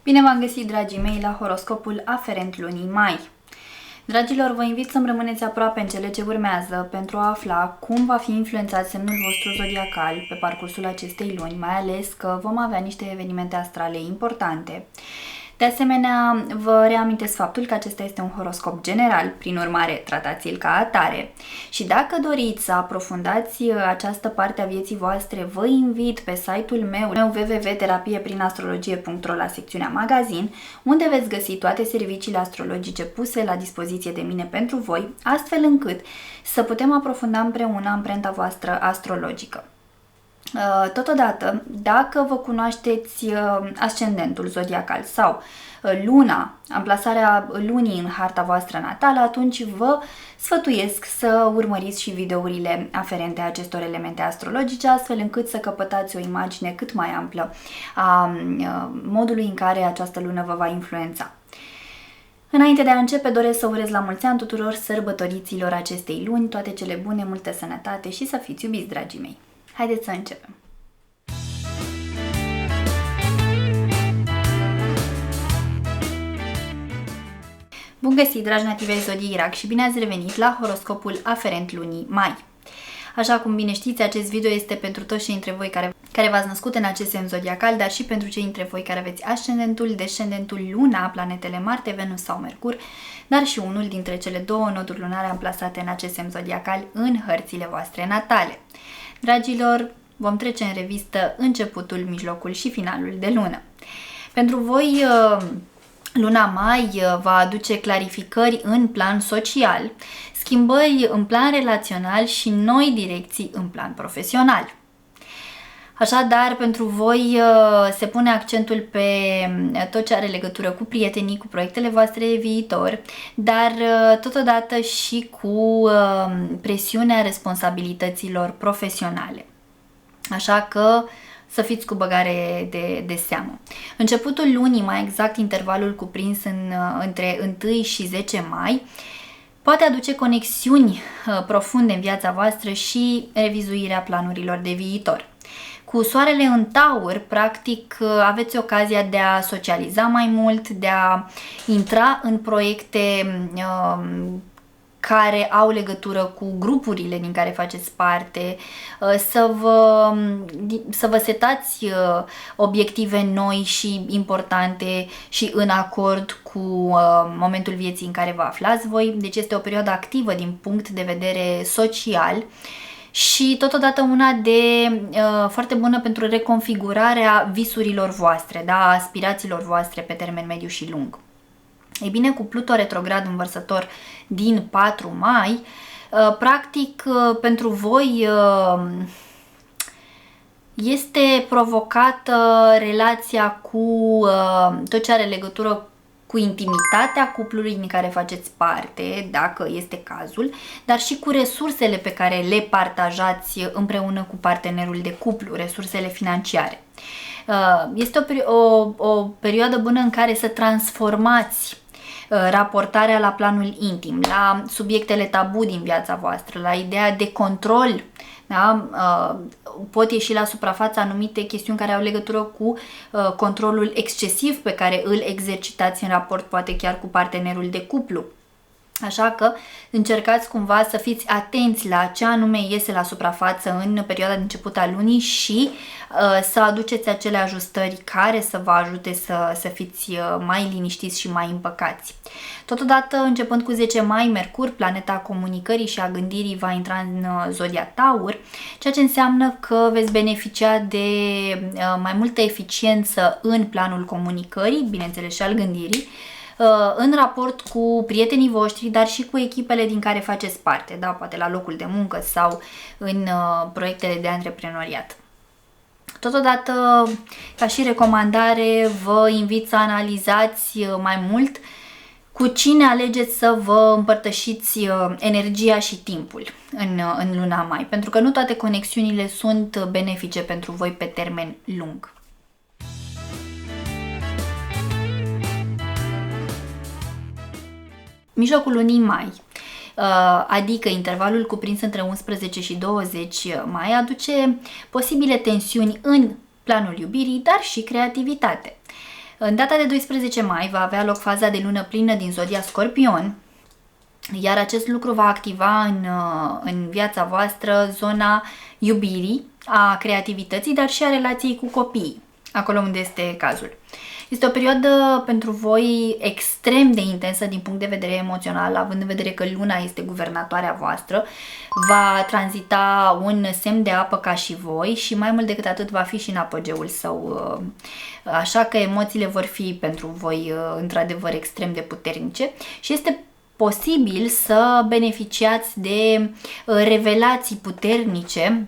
Bine v-am găsit, dragii mei, la horoscopul aferent lunii mai. Dragilor, vă invit să-mi rămâneți aproape în cele ce urmează pentru a afla cum va fi influențat semnul vostru zodiacal pe parcursul acestei luni, mai ales că vom avea niște evenimente astrale importante. De asemenea, vă reamintesc faptul că acesta este un horoscop general, prin urmare, tratați-l ca atare. Și dacă doriți să aprofundați această parte a vieții voastre, vă invit pe site-ul meu www.terapieprin-astrologie.ro la secțiunea magazin, unde veți găsi toate serviciile astrologice puse la dispoziție de mine pentru voi, astfel încât să putem aprofunda împreună amprenta voastră astrologică. Totodată, dacă vă cunoașteți ascendentul zodiacal sau luna, amplasarea lunii în harta voastră natală, atunci vă sfătuiesc să urmăriți și videourile aferente acestor elemente astrologice, astfel încât să căpătați o imagine cât mai amplă a modului în care această lună vă va influența. Înainte de a începe, doresc să urez la mulți ani tuturor sărbătoriților acestei luni, toate cele bune, multă sănătate și să fiți iubiți, dragii mei! Haideți să începem! Bun găsit, dragi nativi ai zodiei Rac, și bine ați revenit la horoscopul aferent lunii mai. Așa cum bine știți, acest video este pentru toți cei dintre voi care v-ați născut în acest semn zodiacal, dar și pentru cei dintre voi care aveți ascendentul, descendentul, luna, planetele Marte, Venus sau Mercur, dar și unul dintre cele două noduri lunare amplasate în acest semn zodiacal în hărțile voastre natale. Dragilor, vom trece în revistă începutul, mijlocul și finalul de lună. Pentru voi, luna mai va aduce clarificări în plan social, schimbări în plan relațional și noi direcții în plan profesional. Așadar, pentru voi se pune accentul pe tot ce are legătură cu prietenii, cu proiectele voastre de viitor, dar totodată și cu presiunea responsabilităților profesionale. Așa că să fiți cu băgare de seamă. Începutul lunii, mai exact intervalul cuprins între 1 și 10 mai, poate aduce conexiuni profunde în viața voastră și revizuirea planurilor de viitor. Cu soarele în Taur, practic, aveți ocazia de a socializa mai mult, de a intra în proiecte care au legătură cu grupurile din care faceți parte, să vă setați obiective noi și importante și în acord cu momentul vieții în care vă aflați voi. Deci este o perioadă activă din punct de vedere social și totodată una foarte bună pentru reconfigurarea visurilor voastre, da, aspirațiilor voastre pe termen mediu și lung. Ei bine, cu Pluto retrograd învărsător din 4 mai, practic pentru voi este provocată relația cu tot ce are legătură cu intimitatea cuplului din care faceți parte, dacă este cazul, dar și cu resursele pe care le partajați împreună cu partenerul de cuplu, resursele financiare. Este o perioadă bună în care să transformați raportarea la planul intim, la subiectele tabu din viața voastră, la ideea de control. Da? Pot ieși la suprafață anumite chestiuni care au legătură cu controlul excesiv pe care îl exercitați în raport poate chiar cu partenerul de cuplu. Așa că încercați cumva să fiți atenți la ce anume iese la suprafață în perioada de început a lunii și să aduceți acele ajustări care să vă ajute să fiți mai liniștiți și mai împăcați. Totodată, începând cu 10 mai, Mercur, planeta comunicării și a gândirii, va intra în zodia Taur, ceea ce înseamnă că veți beneficia de mai multă eficiență în planul comunicării, bineînțeles și al gândirii, în raport cu prietenii voștri, dar și cu echipele din care faceți parte, da? Poate la locul de muncă sau în proiectele de antreprenoriat. Totodată, ca și recomandare, vă invit să analizați mai mult cu cine alegeți să vă împărtășiți energia și timpul în luna mai, pentru că nu toate conexiunile sunt benefice pentru voi pe termen lung. Mijlocul lunii mai, adică intervalul cuprins între 11 și 20 mai, aduce posibile tensiuni în planul iubirii, dar și creativitate. În data de 12 mai va avea loc faza de lună plină din zodia Scorpion, iar acest lucru va activa în viața voastră zona iubirii, a creativității, dar și a relației cu copiii, acolo unde este cazul. Este o perioadă pentru voi extrem de intensă din punct de vedere emoțional, având în vedere că luna este guvernatoarea voastră, va tranzita un semn de apă ca și voi și mai mult decât atât va fi și în apogeul său, așa că emoțiile vor fi pentru voi într-adevăr extrem de puternice și este posibil să beneficiați de revelații puternice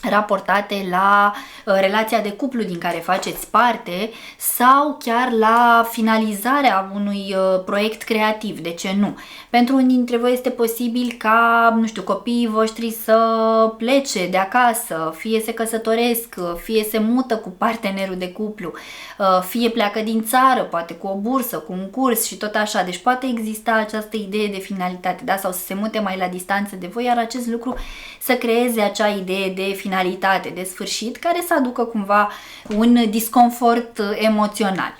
raportate la relația de cuplu din care faceți parte sau chiar la finalizarea unui proiect creativ, de ce nu? Pentru unii dintre voi este posibil ca, nu știu, copiii voștri să plece de acasă, fie se căsătoresc, fie se mută cu partenerul de cuplu, fie pleacă din țară, poate cu o bursă, cu un curs și tot așa. Deci poate exista această idee de finalitate, da? Sau să se mute mai la distanță de voi, iar acest lucru să creeze acea idee de finalitate, de sfârșit, care să aducă cumva un disconfort emoțional.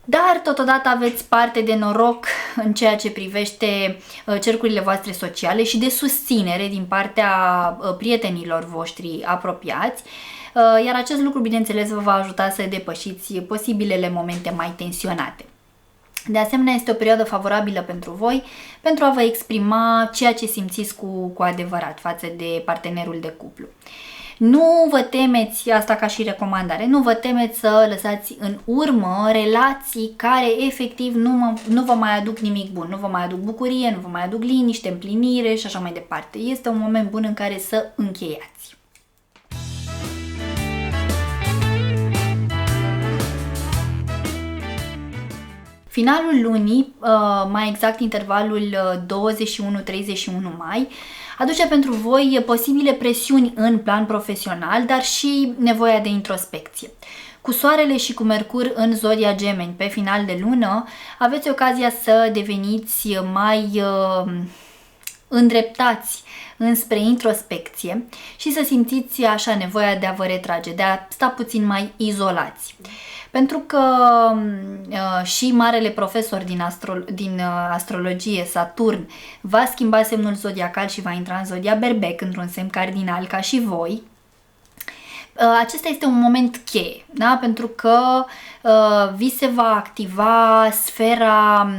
Dar totodată aveți parte de noroc în ceea ce privește cercurile voastre sociale și de susținere din partea prietenilor voștri apropiați, iar acest lucru, bineînțeles, vă va ajuta să depășiți posibilele momente mai tensionate. De asemenea, este o perioadă favorabilă pentru voi pentru a vă exprima ceea ce simțiți cu adevărat față de partenerul de cuplu. Nu vă temeți, asta ca și recomandare, nu vă temeți să lăsați în urmă relații care efectiv nu vă mai aduc nimic bun, nu vă mai aduc bucurie, nu vă mai aduc liniște, împlinire și așa mai departe. Este un moment bun în care să încheiați. Finalul lunii, mai exact intervalul 21-31 mai, aduce pentru voi posibile presiuni în plan profesional, dar și nevoia de introspecție. Cu Soarele și cu Mercur în zodia Gemeni pe final de lună, aveți ocazia să deveniți mai îndreptați înspre introspecție și să simțiți așa nevoia de a vă retrage, de a sta puțin mai izolați. Pentru că și marele profesor din astrologie, Saturn, va schimba semnul zodiacal și va intra în zodia Berbec, într-un semn cardinal ca și voi, acesta este un moment cheie, da? Pentru că vi se va activa sfera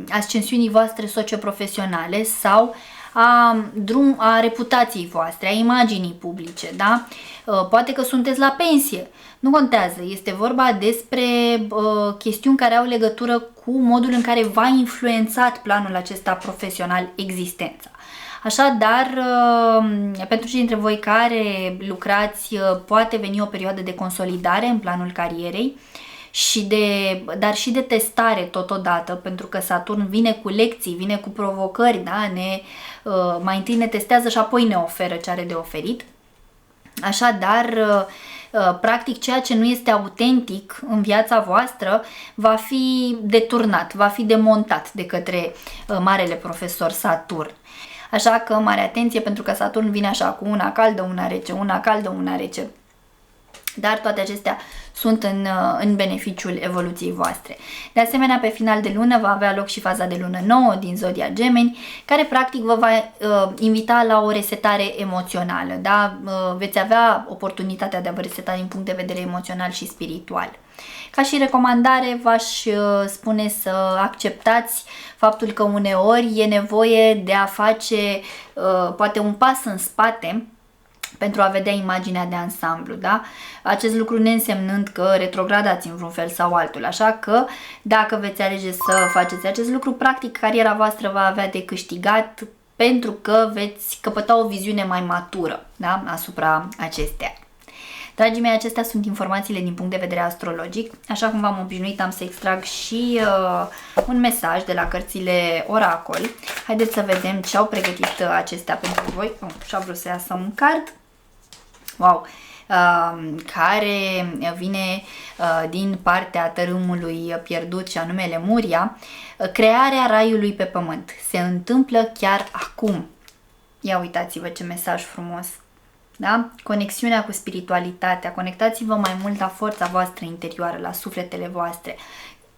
ascensiunii voastre socioprofesionale sau a reputației voastre, a imaginii publice, da? Poate că sunteți la pensie, nu contează, este vorba despre chestiuni care au legătură cu modul în care v-a influențat planul acesta profesional existența. Așadar, pentru cei dintre voi care lucrați, poate veni o perioadă de consolidare în planul carierei, dar și de testare totodată, pentru că Saturn vine cu lecții, vine cu provocări, da? Mai întâi ne testează și apoi ne oferă ce are de oferit. Așadar, practic ceea ce nu este autentic în viața voastră va fi deturnat, va fi demontat de către marele profesor Saturn. Așa că mare atenție, pentru că Saturn vine așa cu una caldă, una rece, una caldă, una rece. Dar toate acestea sunt în beneficiul evoluției voastre. De asemenea, pe final de lună va avea loc și faza de lună nouă din zodia Gemeni, care practic vă va invita la o resetare emoțională. Da? Veți avea oportunitatea de a vă reseta din punct de vedere emoțional și spiritual. Ca și recomandare, v-aș spune să acceptați faptul că uneori e nevoie de a face poate un pas în spate pentru a vedea imaginea de ansamblu, da? Acest lucru neînsemnând că retrogradați în vreun fel sau altul, așa că dacă veți alege să faceți acest lucru, practic cariera voastră va avea de câștigat pentru că veți căpăta o viziune mai matură, da? Asupra acesteia. Dragii mei, acestea sunt informațiile din punct de vedere astrologic. Așa cum v-am obișnuit, am să extrag și un mesaj de la cărțile Oracol. Haideți să vedem ce au pregătit acestea pentru voi. Și-a vrut să iasă un card. Wow! Care vine din partea tărâmului pierdut, și anume Lemuria. Crearea raiului pe pământ se întâmplă chiar acum. Ia uitați-vă ce mesaj frumos! da? Conexiunea cu spiritualitatea, conectați-vă mai mult la forța voastră interioară, la sufletele voastre,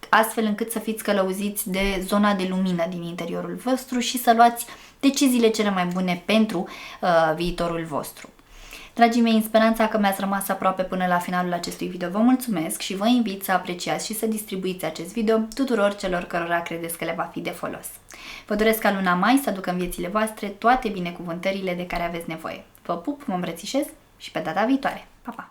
astfel încât să fiți călăuziți de zona de lumină din interiorul vostru și să luați deciziile cele mai bune pentru viitorul vostru. Dragii mei, în speranța că mi-ați rămas aproape până la finalul acestui video, vă mulțumesc și vă invit să apreciați și să distribuiți acest video tuturor celor cărora credeți că le va fi de folos. Vă doresc ca luna mai să aducă în viețile voastre toate binecuvântările de care aveți nevoie. Vă pup, vă îmbrățișez și pe data viitoare. Pa, pa!